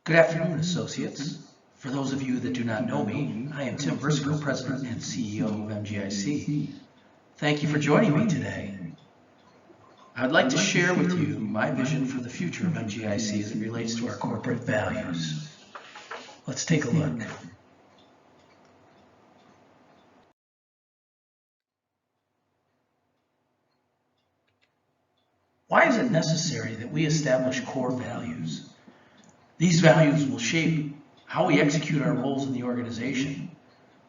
Good afternoon, associates. For those of you that do not know me, I am Tim Briscoe, President and CEO of MGIC. Thank you for joining me today. I would like to share with you my vision for the future of MGIC as it relates to our corporate values. Let's take a look. Why is it necessary that we establish core values? These values will shape how we execute our roles in the organization,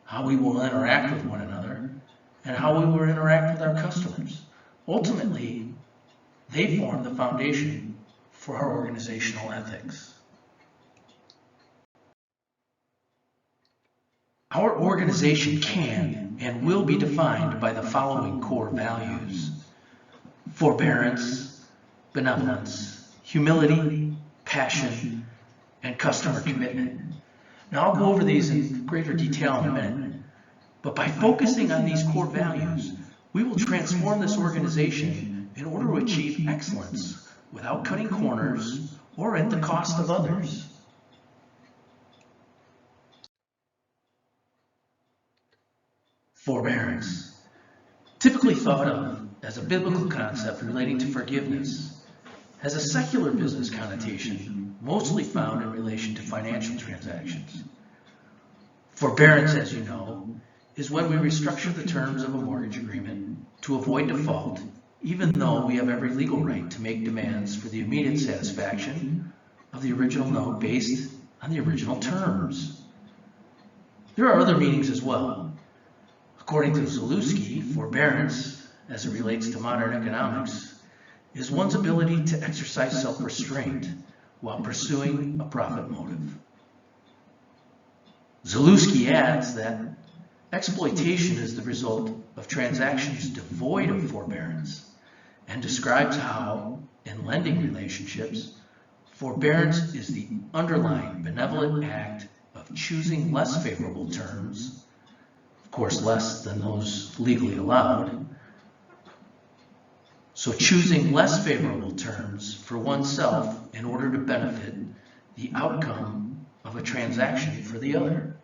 how we will interact with one another, and how we will interact with our customers. Ultimately, they form the foundation for our organizational ethics. Our organization can and will be defined by the following core values: forbearance, benevolence, humility, passion, and customer commitment. Now, I'll go over these in greater detail in a minute, but by focusing on these core values, we will transform this organization in order to achieve excellence without cutting corners or at the cost of others. Forbearance, typically thought of as a biblical concept relating to forgiveness, has a secular business connotation, mostly found in relation to financial transactions. Forbearance, as you know, is when we restructure the terms of a mortgage agreement to avoid default, even though we have every legal right to make demands for the immediate satisfaction of the original note based on the original terms. There are other meanings as well. According to Zalewski, forbearance, as it relates to modern economics, is one's ability to exercise self-restraint while pursuing a profit motive. Zalewski adds that exploitation is the result of transactions devoid of forbearance, and describes how, in lending relationships, forbearance is the underlying benevolent act of choosing less favorable terms, of course less than those legally allowed, so choosing less favorable terms for oneself in order to benefit the outcome of a transaction for the other.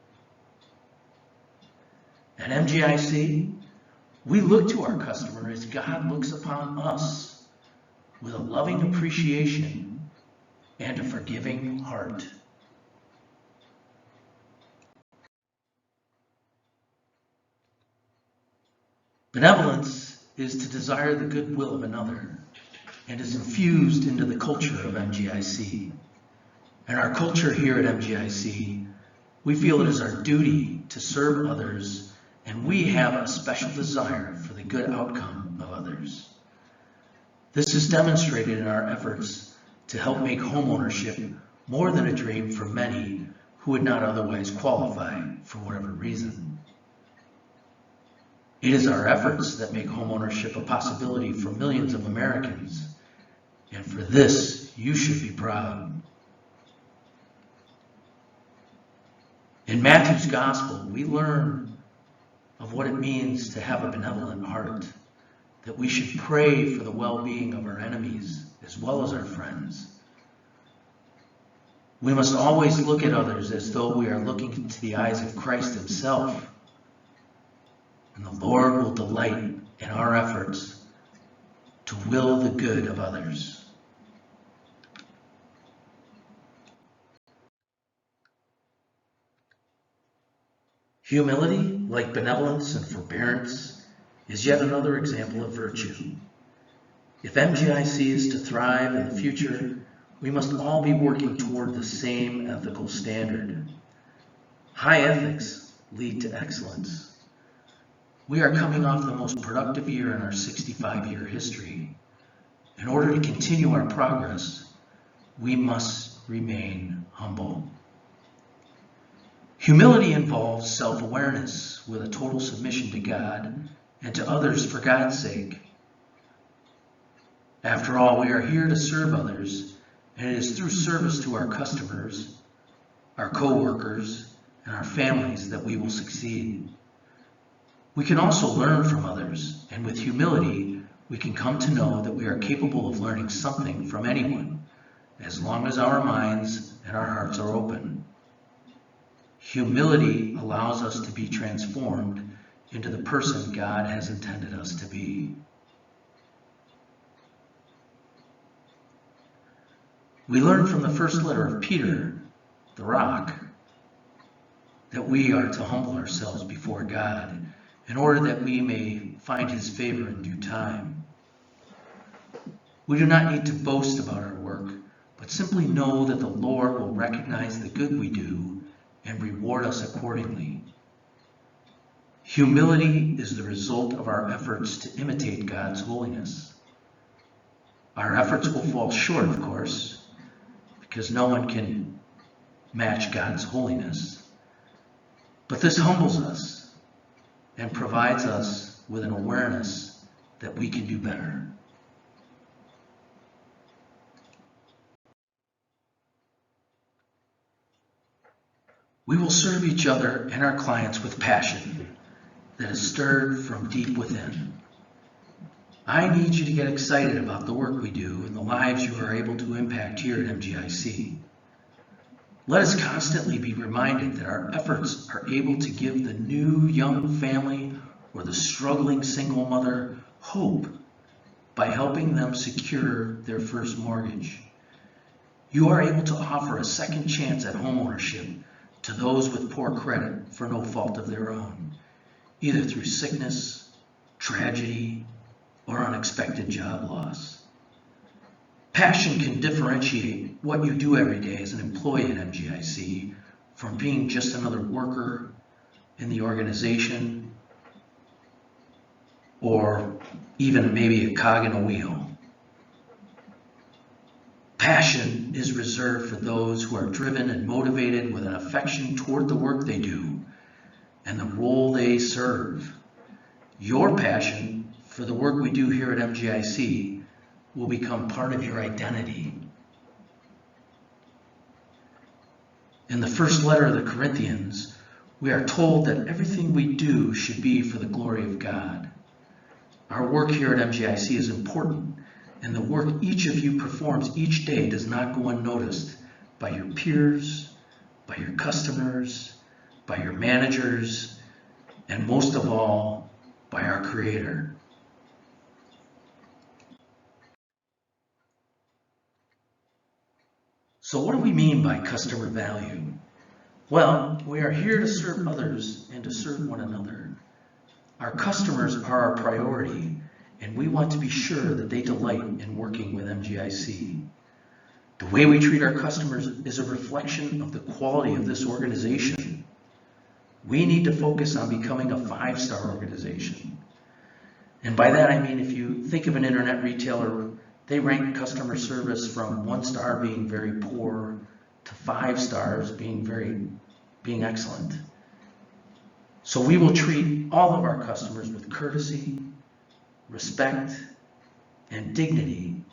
At MGIC, we look to our customer as God looks upon us, with a loving appreciation and a forgiving heart. Benevolence is to desire the goodwill of another and is infused into the culture of MGIC. And our culture here at MGIC, we feel it is our duty to serve others, and we have a special desire for the good outcome of others. This is demonstrated in our efforts to help make homeownership more than a dream for many who would not otherwise qualify for whatever reason. It is our efforts that make homeownership a possibility for millions of Americans, and for this, you should be proud. In Matthew's Gospel, we learn of what it means to have a benevolent heart, that we should pray for the well-being of our enemies as well as our friends. We must always look at others as though we are looking into the eyes of Christ himself, and the Lord will delight in our efforts to will the good of others. Humility, like benevolence and forbearance, is yet another example of virtue. If MGIC is to thrive in the future, we must all be working toward the same ethical standard. High ethics lead to excellence. We are coming off the most productive year in our 65-year history. In order to continue our progress, we must remain humble. Humility involves self-awareness with a total submission to God and to others for God's sake. After all, we are here to serve others, and it is through service to our customers, our co-workers, and our families that we will succeed. We can also learn from others, and with humility, we can come to know that we are capable of learning something from anyone, as long as our minds and our hearts are open. Humility allows us to be transformed into the person God has intended us to be. We learn from the first letter of Peter, the rock, that we are to humble ourselves before God in order that we may find His favor in due time. We do not need to boast about our work, but simply know that the Lord will recognize the good we do and reward us accordingly. Humility is the result of our efforts to imitate God's holiness. Our efforts will fall short, of course, because no one can match God's holiness. But this humbles us and provides us with an awareness that we can do better. We will serve each other and our clients with passion that is stirred from deep within. I need you to get excited about the work we do and the lives you are able to impact here at MGIC. Let us constantly be reminded that our efforts are able to give the new young family or the struggling single mother hope by helping them secure their first mortgage. You are able to offer a second chance at homeownership to those with poor credit for no fault of their own, either through sickness, tragedy, or unexpected job loss. Passion can differentiate what you do every day as an employee at MGIC from being just another worker in the organization or even maybe a cog in a wheel. Passion is reserved for those who are driven and motivated with an affection toward the work they do and the role they serve. Your passion for the work we do here at MGIC will become part of your identity. In the first letter of the Corinthians, we are told that everything we do should be for the glory of God. Our work here at MGIC is important, and the work each of you performs each day does not go unnoticed by your peers, by your customers, by your managers, and most of all, by our Creator. So what do we mean by customer value? Well, we are here to serve others and to serve one another. Our customers are our priority, and we want to be sure that they delight in working with MGIC. The way we treat our customers is a reflection of the quality of this organization. We need to focus on becoming a 5-star organization. And by that I mean, if you think of an internet retailer, they rank customer service from 1 star being very poor to 5 stars being excellent. So we will treat all of our customers with courtesy, respect, and dignity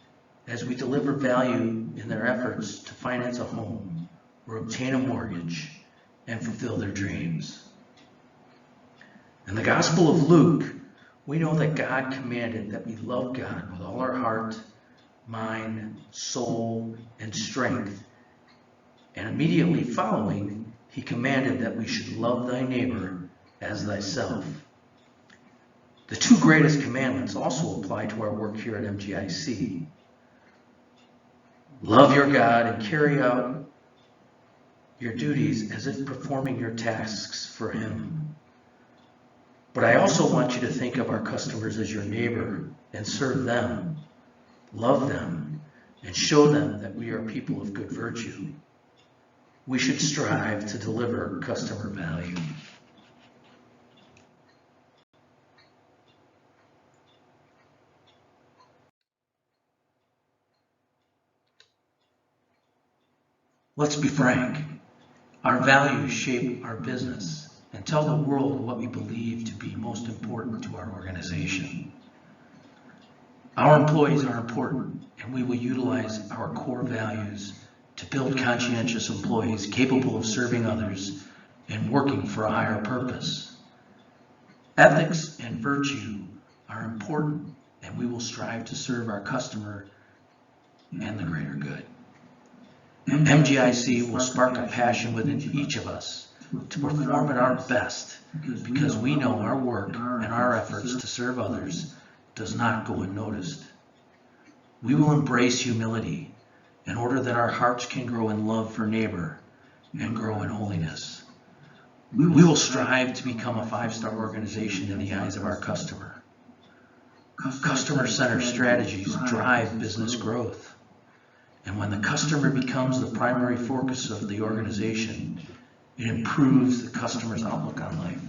as we deliver value in their efforts to finance a home or obtain a mortgage and fulfill their dreams. In the Gospel of Luke, we know that God commanded that we love God with all our heart, mind, soul, and strength. And immediately following, He commanded that we should love thy neighbor as thyself. The 2 greatest commandments also apply to our work here at MGIC. Love your God and carry out your duties as if performing your tasks for Him. But I also want you to think of our customers as your neighbor and serve them, love them, and show them that we are people of good virtue. We should strive to deliver customer value. Let's be frank. Our values shape our business and tell the world what we believe to be most important to our organization. Our employees are important, and we will utilize our core values to build conscientious employees capable of serving others and working for a higher purpose. Ethics and virtue are important, and we will strive to serve our customer and the greater good. MGIC will spark a passion within each of us to perform at our best because we know our work and our efforts to serve others does not go unnoticed. We will embrace humility in order that our hearts can grow in love for neighbor and grow in holiness. We will strive to become a 5-star organization in the eyes of our customer. Customer-centered strategies drive business growth. And when the customer becomes the primary focus of the organization, it improves the customer's outlook on life,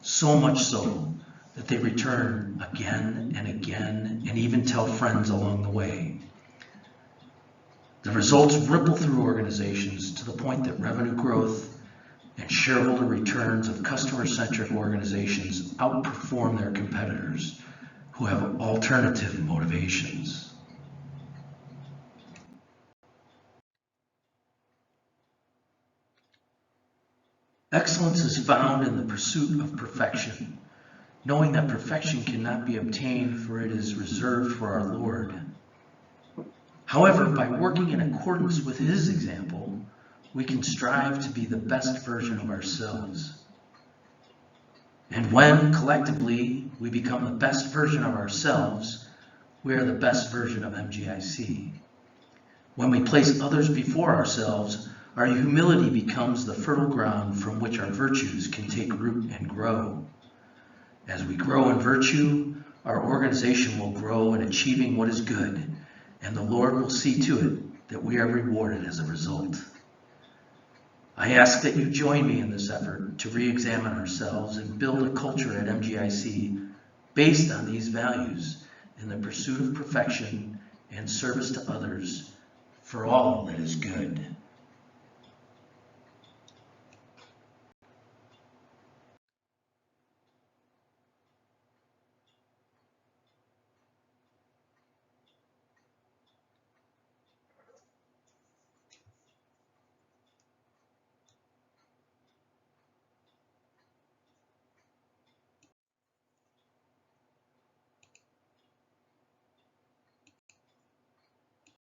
so much so that they return again and again and even tell friends along the way. The results ripple through organizations to the point that revenue growth and shareholder returns of customer-centric organizations outperform their competitors who have alternative motivations. Excellence is found in the pursuit of perfection, knowing that perfection cannot be obtained, for it is reserved for our Lord. However, by working in accordance with His example, we can strive to be the best version of ourselves. And when, collectively, we become the best version of ourselves, we are the best version of MGIC. When we place others before ourselves, our humility becomes the fertile ground from which our virtues can take root and grow. As we grow in virtue, our organization will grow in achieving what is good, and the Lord will see to it that we are rewarded as a result. I ask that you join me in this effort to re-examine ourselves and build a culture at MGIC based on these values in the pursuit of perfection and service to others for all that is good.